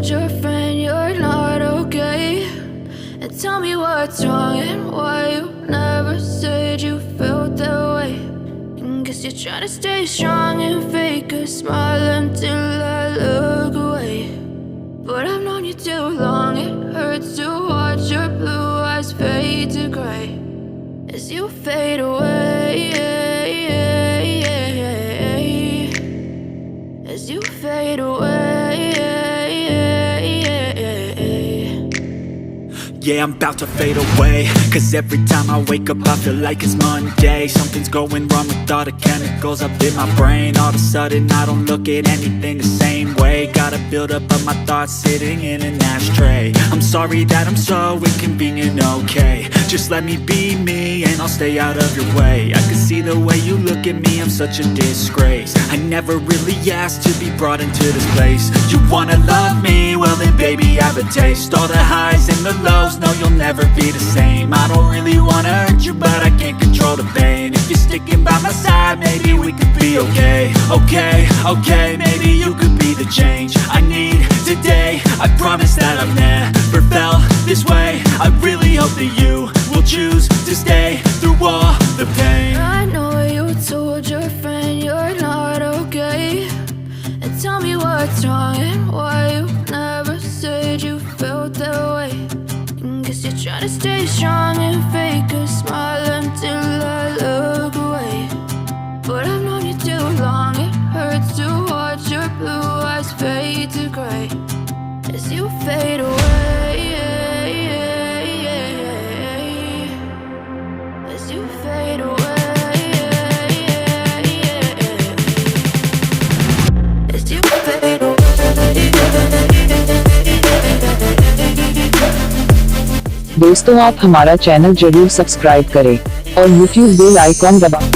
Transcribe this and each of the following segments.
told your friend you're not okay? And tell me what's wrong and why you never said you felt that way. And guess you're trying to stay strong and fake a smile until I look away. But I've known you too long, it hurts to watch your blue eyes fade to gray as you fade away, as you fade away. Yeah, I'm about to fade away, cause every time I wake up I feel like it's Monday. Something's going wrong with all the chemicals up in my brain. All of a sudden I don't look at anything the same way. Got a buildup of my thoughts sitting in an ashtray. I'm sorry that I'm so inconvenient, okay? Just let me be me and I'll stay out of your way. I can see the way you look at me, I'm such a disgrace. I never really asked to be brought into this place. You wanna love me? Well then baby have a taste. All the highs and the lows, no you'll never be the same. I don't really wanna hurt you but I can't control the pain. If you're sticking by my side maybe we could be okay. Okay, maybe you could be the change I need today. I promise that I've never felt this way. I really hope that you will choose to stay through all the pain. I know you told your friend you're not okay. And tell me what's wrong and why you never said you felt that way. And guess you're trying to stay strong and fake a smile until I look away. But I've known you too long, it hurts to watch your blue eyes fade to gray as you fade away, as you fade away, as you fade away. दोस्तों आप हमारा channel जरूर subscribe करें और YouTube bell icon दबाएं।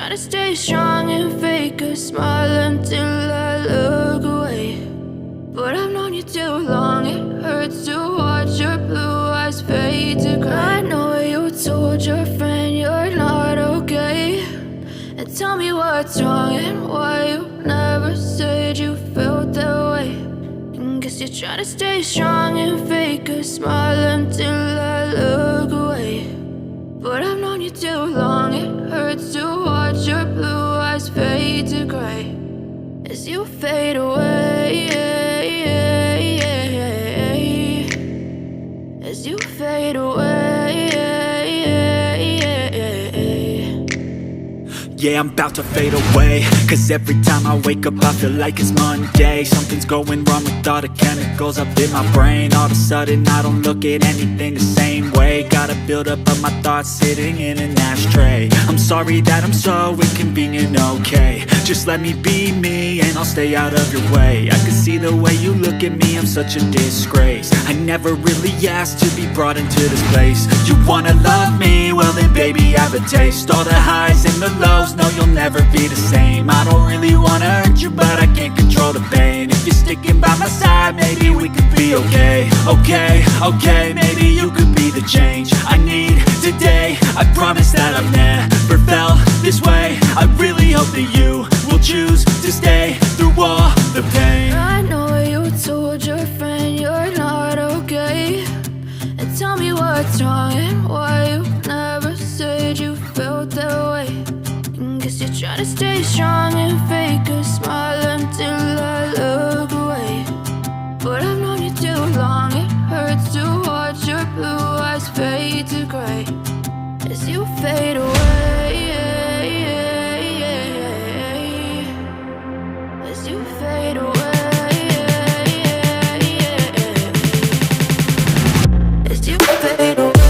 Try to stay strong and fake a smile until I look away. But I've known you too long, it hurts to watch your blue eyes fade to gray. I know you told your friend you're not okay. And tell me what's wrong and why you never said you felt that way. And guess you're trying to stay strong and fake a smile until I look away. But I've known you too long, it hurts to watch your blue eyes fade to gray as you fade away, as you fade away. Yeah, I'm about to fade away, cause every time I wake up I feel like it's Monday. Something's going wrong with all the chemicals up in my brain. All of a sudden I don't look at anything the same way. Got a buildup of my thoughts sitting in an ashtray. I'm sorry that I'm so inconvenient, okay? Just let me be me and I'll stay out of your way. I can see the way you look at me, I'm such a disgrace. I never really asked to be brought into this place. You wanna love me? Well then baby, have a taste. All the highs and the lows, no you'll never be the same. I don't really wanna hurt you, but I can't control the pain. If you're sticking by my side, maybe we could be okay. Okay, maybe you could be the change I need today. I promise that I've never felt this way. I really hope that you will choose to stay through all the pain. I know you told your friend you're not okay, and tell me what's wrong and why you never said you felt that way. Guess you're trying to stay strong and fake a smile until I look away. But I've known you too long, it hurts to watch your blue eyes fade to gray as you fade away. As you fade away. As you fade away.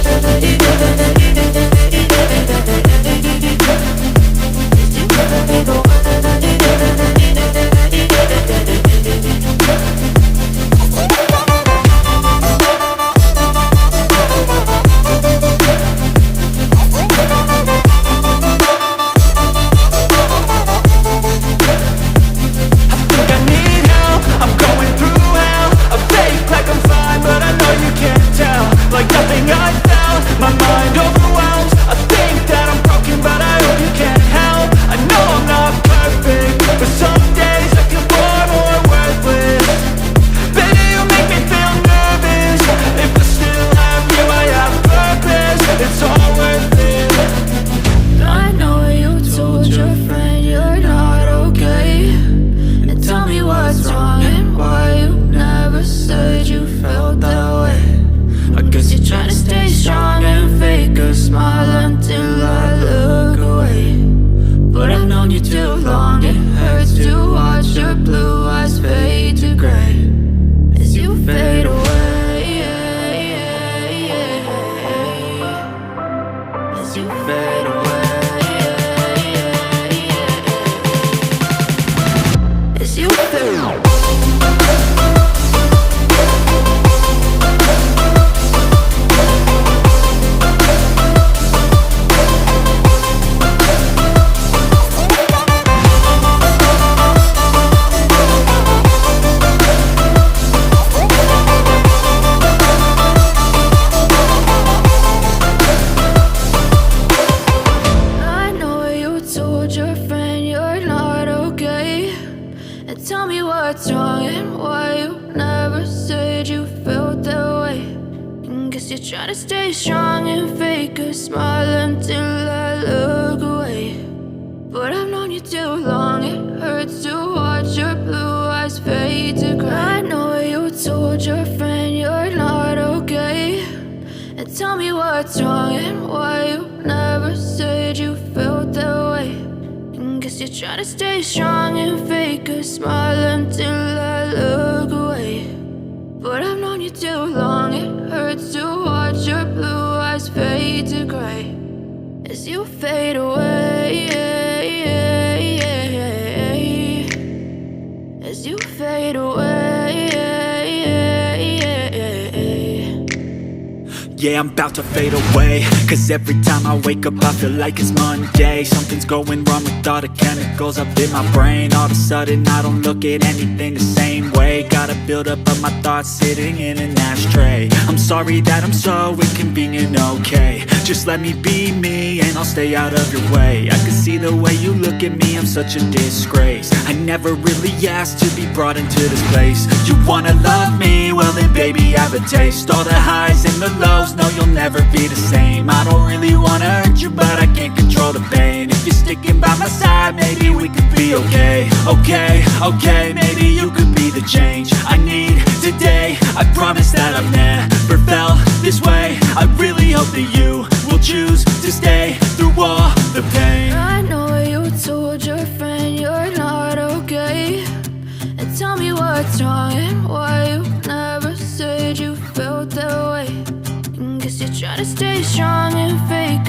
Try to stay strong and fake a smile until I look away. But I've known you too long, it hurts to watch your blue eyes fade to gray. I know you told your friend you're not okay, and tell me what's wrong and why you never said you felt that way. Guess you're trying to stay strong and fake a smile until I look away. But I've known you too long, it hurts to watch your blue eyes fade to gray as you fade away. As you fade away. Yeah, I'm about to fade away, cause every time I wake up I feel like it's Monday. Something's going wrong with all the chemicals up in my brain. All of a sudden I don't look at anything the same way. Gotta build up of my thoughts sitting in an ashtray. I'm sorry that I'm so inconvenient, okay. Just let me be me and I'll stay out of your way. I can see the way you look at me, I'm such a disgrace. I never really asked to be brought into this place. You wanna love me? Well then baby, have a taste. All the highs and the lows, no you'll never be the same. I don't really wanna hurt you, but I can't control the pain. If you're sticking by my side, maybe we could be okay. Okay, maybe you could be the change I need today. I promise that I've never felt this way. I really hope that you will choose to stay through all the pain. I know you told your friend you're not okay, and tell me what's wrong and why you never said you felt that way. Guess you're trying to stay strong and fake